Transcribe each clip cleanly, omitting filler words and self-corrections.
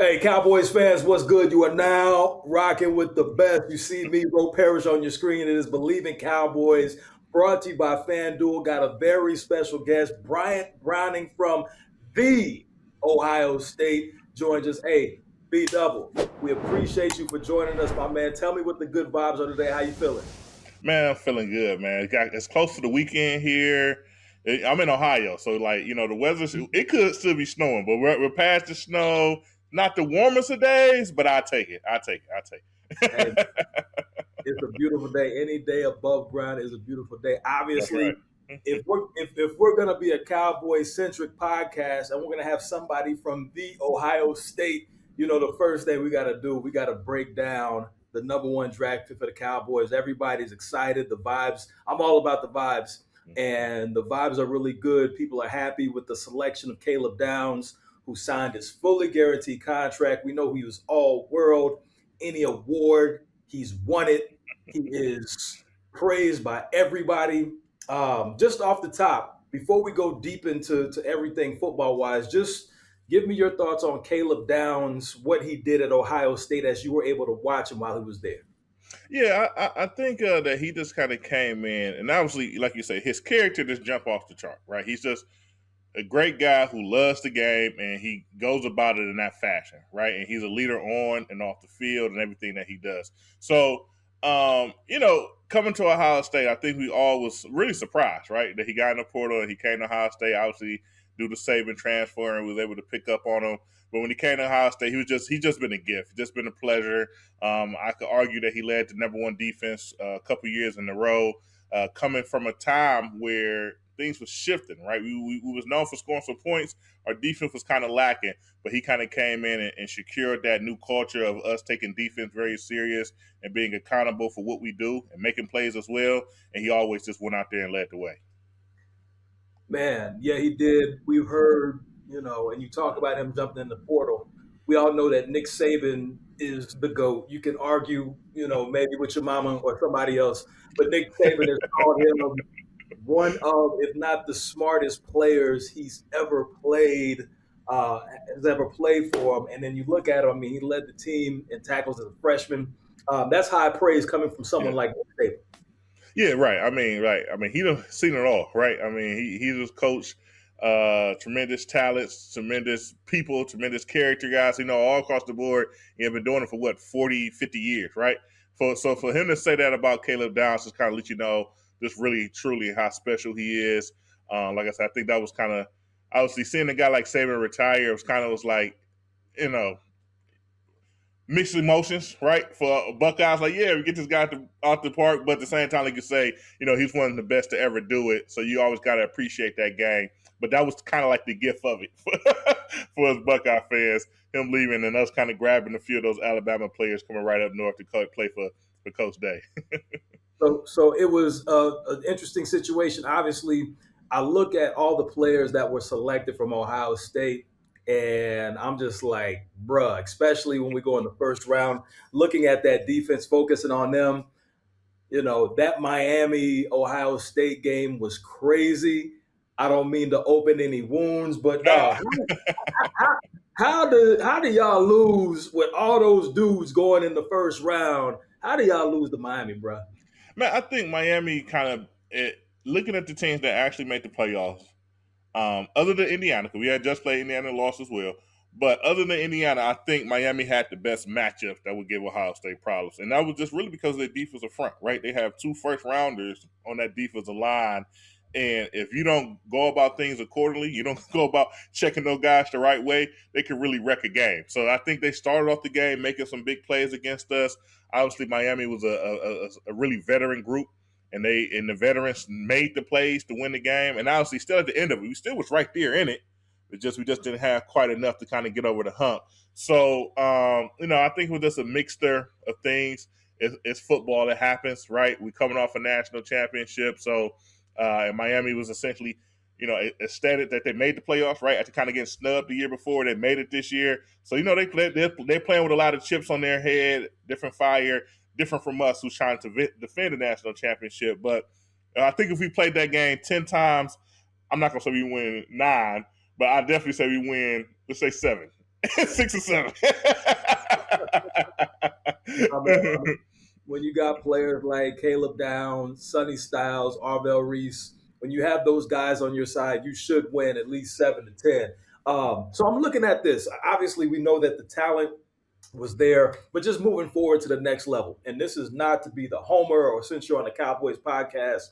Hey, Cowboys fans, what's good? You are now rocking with the best. You see me, Parish, on your screen. It is Bleav in Cowboys, brought to you by FanDuel. Got a very special guest, Bryant Browning from the Ohio State, joins us. Hey, B Double, we appreciate you for joining us, my man. Tell me what the good vibes are today. How you feeling? Man, I'm feeling good, man. It's close to the weekend here. I'm in Ohio, so the weather, it could still be snowing, but we're past the snow. Not the warmest of days, but I take it. I take Hey, it. it's a beautiful day. Any day above ground is a beautiful day. That's Obviously, right. if we're gonna be a Cowboy centric podcast and we're gonna have somebody from the Ohio State, the first thing we gotta do, we gotta break down the number one draft pick for the Cowboys. Everybody's excited. The vibes. I'm all about the vibes, and the vibes are really good. People are happy with the selection of Caleb Downs, who signed his fully guaranteed contract. We know he was all world. Any award, he's won it. He is praised by everybody. Just off the top, before we go deep into everything football wise, just give me your thoughts on Caleb Downs, what he did at Ohio State as you were able to watch him while he was there. Yeah, I think that he just kind of came in, and obviously, like you say, his character just jumped off the chart, right? He's just a great guy who loves the game, and he goes about it in that fashion, right? And he's a leader on and off the field and everything that he does. So, coming to Ohio State, I think we all was really surprised, right, that he got in the portal and he came to Ohio State. Obviously, due to Saban transfer, and was able to pick up on him. But when he came to Ohio State, he's just been a gift, just been a pleasure. I could argue that he led the number one defense a couple years in a row, coming from a time where things was shifting, right? We was known for scoring some points. Our defense was kind of lacking, but he kind of came in and secured that new culture of us taking defense very serious and being accountable for what we do and making plays as well. And he always just went out there and led the way. Man, yeah, he did. We've heard, and you talk about him jumping in the portal. We all know that Nick Saban is the GOAT. You can argue, maybe with your mama or somebody else, but Nick Saban has called him one of, if not the smartest players he's ever played, has ever played for him. And then you look at him, I mean, he led the team in tackles as a freshman. That's high praise coming from someone like Nick Saban. Yeah, right. I mean, he done seen it all, right? I mean, he was coached tremendous talents, tremendous people, tremendous character guys, all across the board. He had been doing it for 40, 50 years, right? So for him to say that about Caleb Downs just kind of let you know just really, truly how special he is. Like I said, I think that was kind of, obviously seeing a guy like Saban retire, it was like, mixed emotions, right? For Buckeyes, like, yeah, we get this guy out the park, but at the same time, like you say, he's one of the best to ever do it. So you always got to appreciate that game. But that was kind of like the gift of it for us Buckeye fans, him leaving and us kind of grabbing a few of those Alabama players coming right up north to play for Coach Day. So it was an interesting situation. Obviously, I look at all the players that were selected from Ohio State, and I'm just like, bruh, especially when we go in the first round, looking at that defense, focusing on them. That Miami Ohio State game was crazy. I don't mean to open any wounds, but how do y'all lose with all those dudes going in the first round? How do y'all lose to Miami, bruh? Man, I think Miami looking at the teams that actually made the playoffs, other than Indiana, because we had just played Indiana and lost as well. But other than Indiana, I think Miami had the best matchup that would give Ohio State problems. And that was just really because of their defensive front, right? They have 2 first-rounders on that defensive line. And if you don't go about things accordingly, you don't go about checking those guys the right way, they can really wreck a game. So I think they started off the game making some big plays against us. Obviously, Miami was a really veteran group, and the veterans made the plays to win the game. And obviously, still at the end of it, we still was right there in it. We just didn't have quite enough to kind of get over the hump. So, I think it was just a mixture of things. It's football that happens, right? We coming off a national championship. So, and Miami was essentially, ecstatic that they made the playoffs, right? After kind of getting snubbed the year before, they made it this year. So, they're playing with a lot of chips on their head, different fire, different from us who's trying to defend the national championship. But I think if we played that game 10 times, I'm not going to say we win 9, but I definitely say we win, let's say 7. 6 or 7. I mean, when you got players like Caleb Downs, Sonny Styles, Arvell, Reese, when you have those guys on your side, you should win at least 7 to 10. So I'm looking at this. Obviously, we know that the talent was there, but just moving forward to the next level. And this is not to be the homer or since you're on the Cowboys podcast.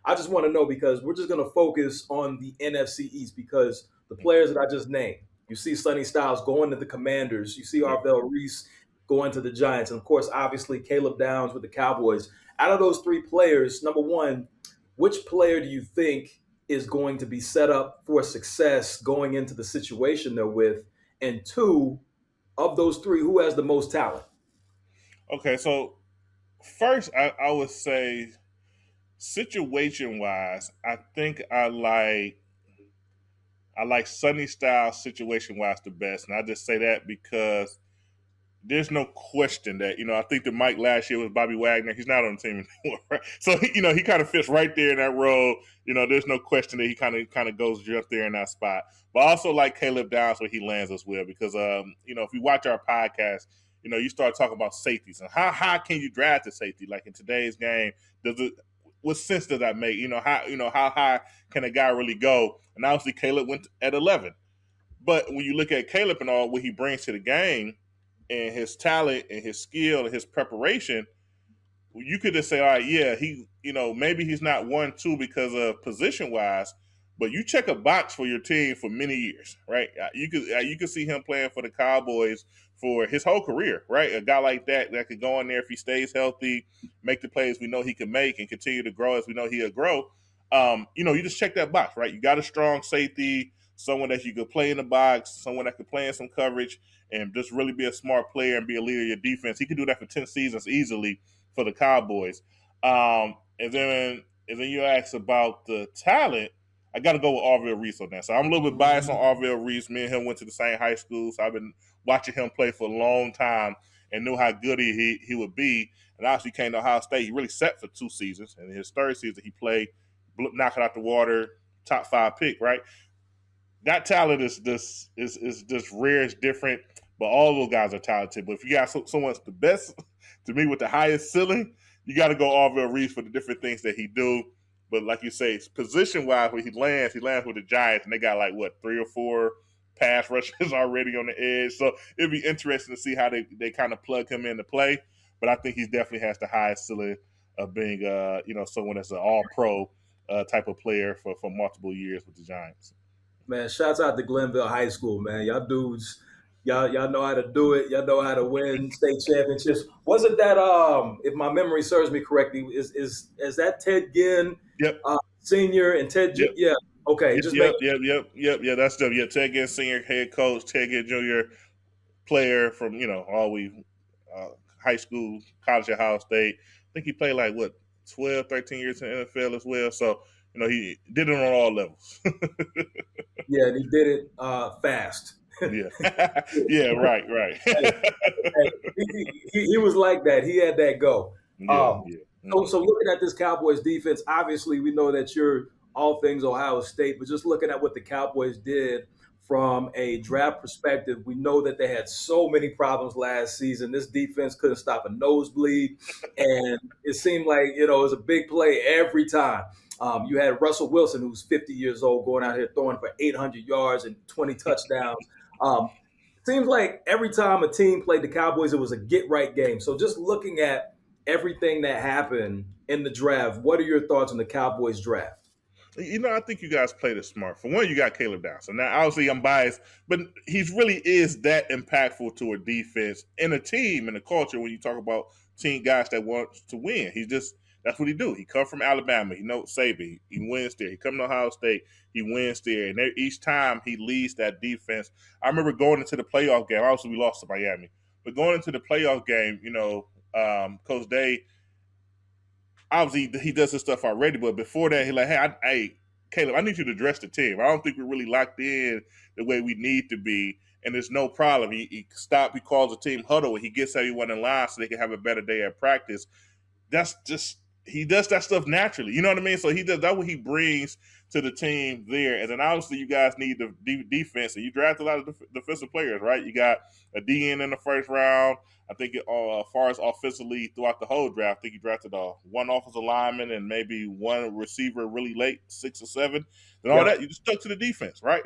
I just want to know because we're just going to focus on the NFC East because the players that I just named. You see Sonny Styles going to the Commanders. You see Arvell Reese going to the Giants. And of course, obviously, Caleb Downs with the Cowboys. Out of those three players, number one, which player do you think is going to be set up for success going into the situation they're with? And two, of those three, who has the most talent? Okay, so first, I would say situation wise, I think I like Sonny Styles situation wise the best, and I just say that because there's no question that I think that Mike last year was Bobby Wagner. He's not on the team anymore, right? So he kind of fits right there in that role. There's no question that he kind of goes just there in that spot. But I also like Caleb Downs where he lands as well because if you watch our podcast, you start talking about safeties and how high can you draft a safety? Like in today's game, what sense does that make? How high can a guy really go? And obviously Caleb went at 11. But when you look at Caleb and all what he brings to the game and his talent and his skill and his preparation, you could just say, all right, yeah, maybe he's not 1-2 because of position wise, but you check a box for your team for many years, right? You could see him playing for the Cowboys for his whole career, right? A guy like that could go in there if he stays healthy, make the plays we know he can make, and continue to grow as we know he'll grow. You just check that box, right? You got a strong safety, someone that you could play in the box, someone that could play in some coverage, and just really be a smart player and be a leader of your defense. He could do that for 10 seasons easily for the Cowboys. And then you ask about the talent. I got to go with Arvell Reese on that. So I'm a little bit biased on Arvell Reese. Me and him went to the same high school, so I've been watching him play for a long time and knew how good he would be. And obviously came to Ohio State. He really set for 2 seasons. And in his third season, he played, knocked it out the water, top 5 pick, right? That talent is just rare, it's different, but all those guys are talented. But if you got someone's the best, to me, with the highest ceiling, you got to go Arvell Reese for the different things that he do. But like you say, position-wise, when he lands with the Giants, and they got 3 or 4 pass rushers already on the edge. So it'd be interesting to see how they kind of plug him into play. But I think he definitely has the highest ceiling of being, someone that's an all-pro type of player for multiple years with the Giants. Man, shouts out to Glenville High School, man. Y'all dudes, y'all know how to do it. Y'all know how to win state championships. Wasn't that if my memory serves me correctly, is that Ted Ginn, Yep. Senior and Ted? Yep. Yeah. Okay. Yep. That's them. Yeah, Ted Ginn Senior head coach, Ted Ginn Junior player from high school, college at Ohio State. I think he played 12, 13 years in the NFL as well. So he did it on all levels. Yeah, and he did it fast. Yeah. Yeah, right. He was like that. He had that go. Yeah. So looking at this Cowboys defense, obviously we know that you're all things Ohio State, but just looking at what the Cowboys did from a draft perspective, we know that they had so many problems last season. This defense couldn't stop a nosebleed, and it seemed like it was a big play every time. You had Russell Wilson, who's 50 years old, going out here throwing for 800 yards and 20 touchdowns. Seems like every time a team played the Cowboys, it was a get-right game. So just looking at everything that happened in the draft, what are your thoughts on the Cowboys draft? I think you guys played it smart. For one, you got Caleb Downs. So now, obviously, I'm biased, but he really is that impactful to a defense and a team and a culture when you talk about team guys that want to win. That's what he do. He come from Alabama. He knows Saban. He wins there. He come to Ohio State. He wins there. And each time he leads that defense. I remember going into the playoff game. Obviously, we lost to Miami. But going into the playoff game, Coach Day, obviously he does his stuff already. But before that, he's like, hey, Caleb, I need you to address the team. I don't think we're really locked in the way we need to be. And there's no problem. He calls the team huddle, and he gets everyone in line so they can have a better day at practice. That's just, he does that stuff naturally. You know what I mean? So he does that. What he brings to the team there. And then obviously you guys need the defense, and you draft a lot of defensive players, right? You got a DN in the first round. I think as far as offensively throughout the whole draft, I think you drafted one offensive lineman and maybe one receiver really late, 6 or 7. And all that, you just stuck to the defense, right?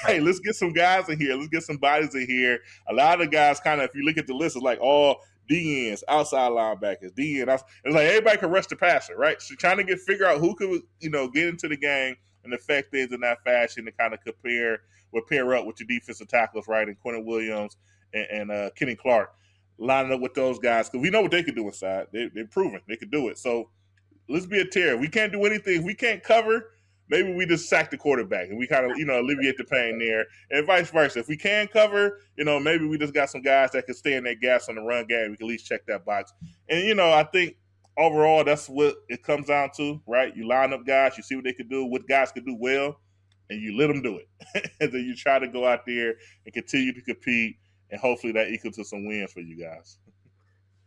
Hey, let's get some guys in here. Let's get some bodies in here. A lot of the guys kind of, if you look at the list, it's like all DNs, outside linebackers, DN. It's like everybody can rush the passer, right? So trying to figure out who could, get into the game and affect things in that fashion to kind of pair up with your defensive tackles, right? And Quentin Williams and Kenny Clark, lining up with those guys because we know what they can do inside. They're proven they can do it. So let's be a terror. We can't do anything. If we can't cover, maybe we just sack the quarterback and we kind of, alleviate the pain there, and vice versa. If we can cover, maybe we just got some guys that can stay in their gaps on the run game. We can at least check that box. And, I think overall that's what it comes down to, right? You line up guys, you see what they can do, what guys can do well, and you let them do it. And then you try to go out there and continue to compete, and hopefully that equals to some wins for you guys.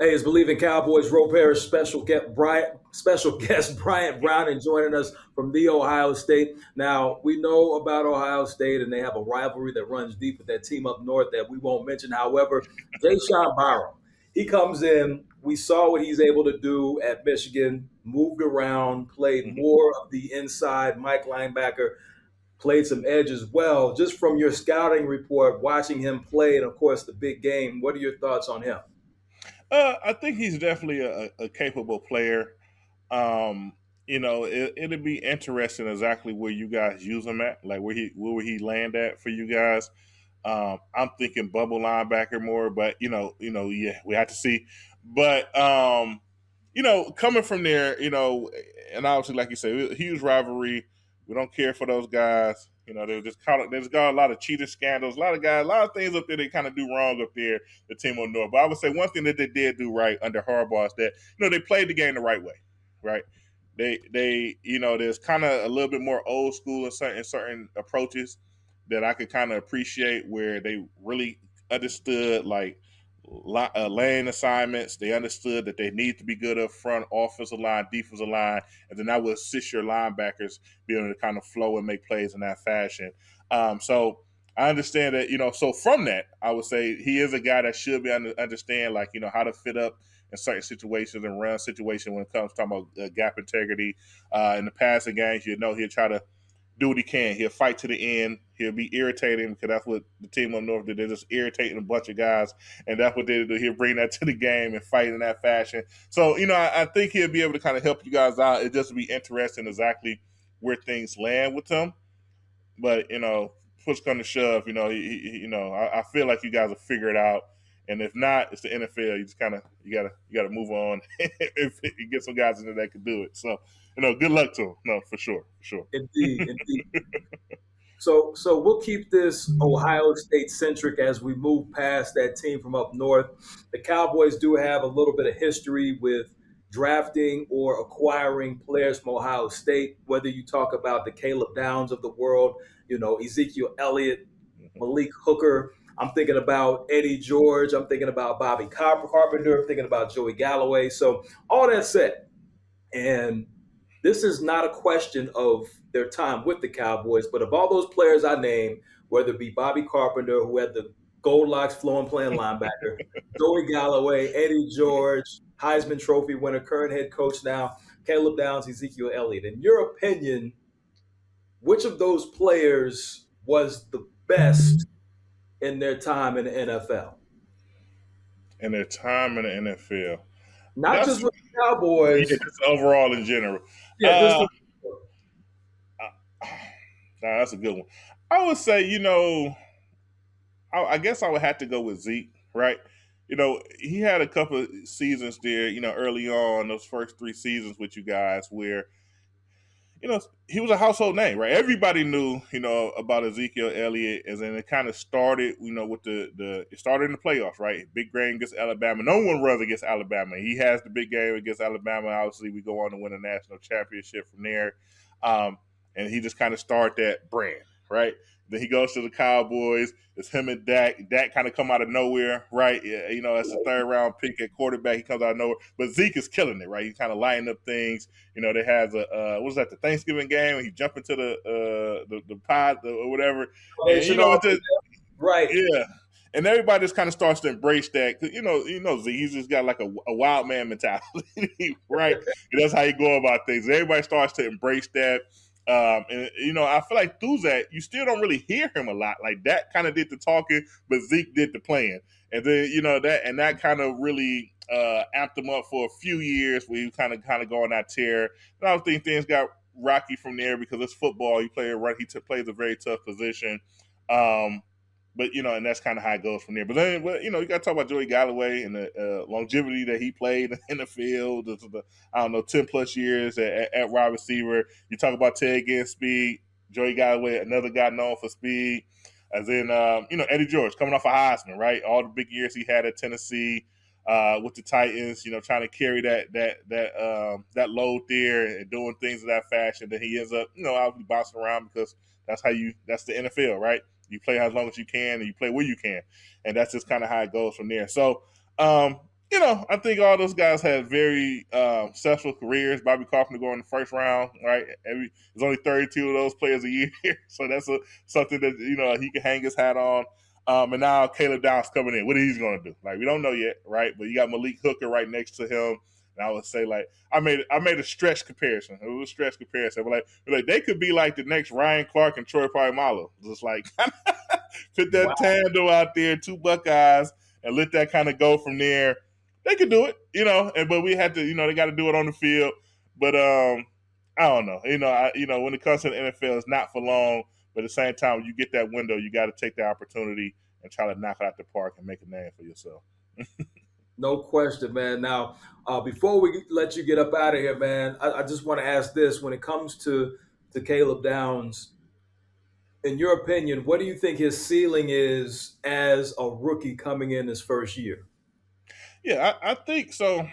Hey, it's Bleav in Cowboys. Parish special guest Bryant Browning joining us from the Ohio State. Now, we know about Ohio State, and they have a rivalry that runs deep with that team up north that we won't mention. However, Jairus Brown, he comes in. We saw what he's able to do at Michigan, moved around, played more of the inside Mike linebacker, played some edge as well. Just from your scouting report, watching him play, and of course the big game, what are your thoughts on him? I think he's definitely a capable player. It'll be interesting exactly where you guys use him at, like where he land at for you guys. I'm thinking bubble linebacker more, but yeah, we have to see. But coming from there, and obviously, like you said, huge rivalry. We don't care for those guys. There's got a lot of cheater scandals, a lot of things up there they kind of do wrong up there, the team on North. But I would say one thing that they did do right under Harbaugh is that, they played the game the right way, right? There's kind of a little bit more old school in certain approaches that I could kind of appreciate, where they really understood lane assignments. They understood that they need to be good up front, offensive line, defensive line, and then that would assist your linebackers be able to kind of flow and make plays in that fashion. So I understand that, so from that, I would say he is a guy that should be understand, how to fit up in certain situations and run situations when it comes to talking about gap integrity. In the passing games, he'll try to do what he can. He'll fight to the end. He'll be irritating, because that's what the team up north did. They're just irritating a bunch of guys, and that's what they do. He'll bring that to the game and fight in that fashion. So, I think he'll be able to kind of help you guys out. It just be interesting exactly where things land with him. But, push come to shove, I feel like you guys will figure it out. And if not, it's the NFL. You just you gotta move on if you get some guys in there that can do it. So, good luck to him. No, for sure. Indeed. So we'll keep this Ohio State centric as we move past that team from up north. The Cowboys do have a little bit of history with drafting or acquiring players from Ohio State, whether you talk about the Caleb Downs of the world, Ezekiel Elliott, Malik Hooker. I'm thinking about Eddie George. I'm thinking about Bobby Carpenter. I'm thinking about Joey Galloway. So all that said, and this is not a question of their time with the Cowboys, but of all those players I named, whether it be Bobby Carpenter, who had the gold locks flowing playing linebacker, Joey Galloway, Eddie George, Heisman Trophy winner, current head coach now, Caleb Downs, Ezekiel Elliott. In your opinion, which of those players was the best in their time in the NFL? In their time in the NFL. Not just with the Cowboys. Yeah, just overall in general. Yeah, that's a good one. I would say, I guess I would have to go with Zeke, right? He had a couple of seasons there, early on, those first 3 seasons with you guys, where, he was a household name, right? Everybody knew, about Ezekiel Elliott, and then it kind of started, with it started in the playoffs, right? Big game against Alabama. No one runs against Alabama. He has the big game against Alabama. Obviously, we go on to win a national championship from there. And he just kind of started that brand, right? Then he goes to the Cowboys. It's him and Dak. Dak kind of come out of nowhere, right? Yeah, you know, as a third round pick at quarterback, he comes out of nowhere. But Zeke is killing it, right? He's kind of lighting up things. You know, they have what was that, the Thanksgiving game? He jumped into the pod or whatever, and you know, it's just right. yeah. And everybody just kind of starts to embrace that because you know, Z, he's just got like a wild man mentality, right? And that's how you go about things. Everybody starts to embrace that. And you know, I feel like through that, you still don't really hear him a lot. Like that kind of did the talking, but Zeke did the playing. And then you know that kind of really amped him up for a few years where he kind of go on that tear. And I don't think things got rocky from there because it's football. He plays a very tough position. But you know, and that's kind of how it goes from there. But then, you know, you got to talk about Joey Galloway and the longevity that he played in the field. I don't know, 10+ years at wide receiver. You talk about Ted getting speed. Joey Galloway, another guy known for speed. As in, you know, Eddie George coming off a Heisman, right? All the big years he had at Tennessee with the Titans. You know, trying to carry that load there and doing things in that fashion. Then he ends up, you know, obviously bouncing around because that's the NFL, right? You play as long as you can, and you play where you can, and that's just kind of how it goes from there. So, you know, I think all those guys had very successful careers. Bobby Carpenter going in the first round, right? There's only 32 of those players a year, so that's something that you know he can hang his hat on. And now Caleb Downs coming in. What is he going to do? Like we don't know yet, right? But you got Malik Hooker right next to him. And I would say, like, I made a stretch comparison. It was a stretch comparison. But like they could be like the next Ryan Clark and Troy Polamalu. Just like put that tandem out there, 2 Buckeyes, and let that kind of go from there. They could do it, you know. But we had to, you know, they got to do it on the field. But I don't know. You know, when it comes to the NFL, it's not for long. But at the same time, when you get that window, you got to take the opportunity and try to knock it out the park and make a name for yourself. No question, man. Now, before we let you get up out of here, man, I just want to ask this: when it comes to Caleb Downs, in your opinion, what do you think his ceiling is as a rookie coming in his first year? Yeah, I think so.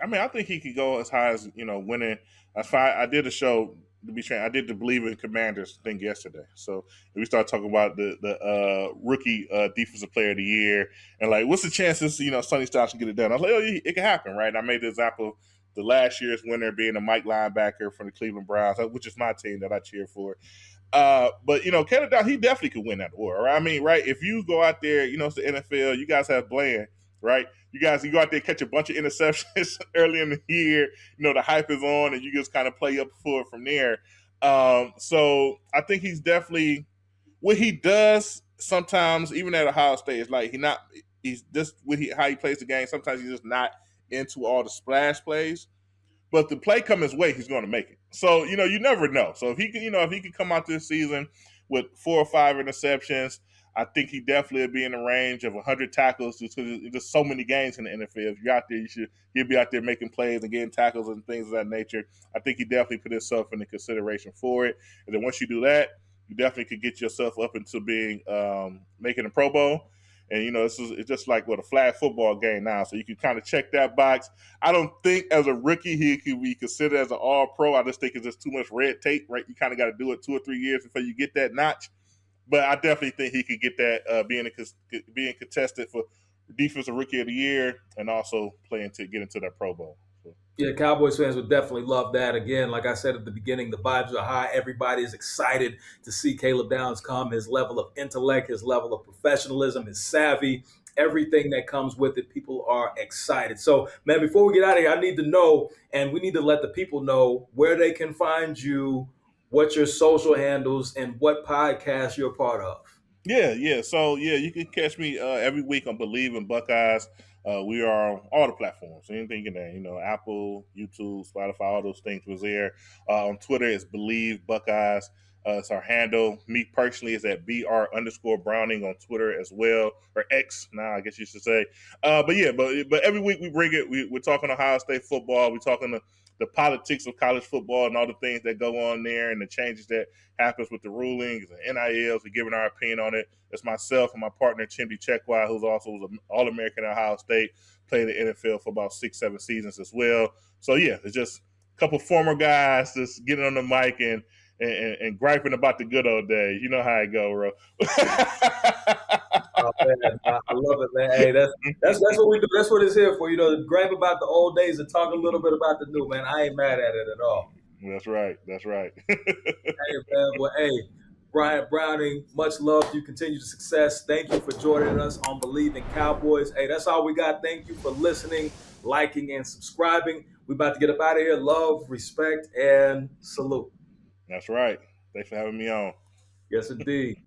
I mean, I think he could go as high as, you know, winning. I did a show to be trained. I did the Bleav in Commanders thing yesterday. So we started talking about the rookie defensive player of the year and like what's the chances, you know, Sonny Styles can get it done. I was like, oh, it can happen, right? And I made the example of the last year's winner being a Mike linebacker from the Cleveland Browns, which is my team that I cheer for. But you know, Caleb Downs, he definitely could win that award. Right? I mean, right? If you go out there, you know, it's the NFL. You guys have Bland, right? You go out there, catch a bunch of interceptions early in the year. You know, the hype is on, and you just kind of play up for it from there. So I think he's definitely what he does. Sometimes, even at Ohio State, it's like he's just how he plays the game. Sometimes he's just not into all the splash plays. But the play come his way, he's going to make it. So, you know, you never know. So if he can come out this season with 4 or 5 interceptions, I think he definitely will be in the range of 100 tackles. There's so many games in the NFL. If you're out there, he'll be out there making plays and getting tackles and things of that nature. I think he definitely put himself into consideration for it. And then once you do that, you definitely could get yourself up into being making a Pro Bowl. And, you know, it's just like a flag football game now. So you can kind of check that box. I don't think as a rookie he could be considered as an all-pro. I just think it's just too much red tape, right? You kind of got to do it 2 or 3 years before you get that notch. But I definitely think he could get that being contested for Defensive Rookie of the Year and also playing to get into that Pro Bowl. So. Yeah, Cowboys fans would definitely love that. Again, like I said at the beginning, the vibes are high. Everybody is excited to see Caleb Downs come. His level of intellect, his level of professionalism, his savvy, everything that comes with it. People are excited. So, man, before we get out of here, I need to know, and we need to let the people know where they can find you, what your social handles, and what podcast you're a part of. Yeah. So you can catch me every week on Bleav in Buckeyes. We are on all the platforms, anything in there, you know, Apple, YouTube, Spotify, all those things was there. On Twitter, it's Bleav Buckeyes. It's our handle. Me personally is at BR_Browning on Twitter as well, or X now, I guess you should say. But every week we bring it. We're talking Ohio State football. We're talking the politics of college football and all the things that go on there and the changes that happens with the rulings and NILs. We're giving our opinion on it. It's myself and my partner, Chimdi Chekwai, who's also was an All-American at Ohio State, played in the NFL for about 6-7 seasons as well. So, yeah, it's just a couple former guys just getting on the mic and and griping about the good old days. You know how it go, bro. Oh man, I love it, man. Hey, that's what we do. That's what it's here for. To gripe about the old days and talk a little bit about the new, man. I ain't mad at it at all. That's right. That's right. Hey, man. Well, hey, Bryant Browning, much love. You continue success. Thank you for joining us on Bleav in Cowboys. Hey, that's all we got. Thank you for listening, liking, and subscribing. We about to get up out of here. Love, respect, and salute. That's right. Thanks for having me on. Yes, indeed.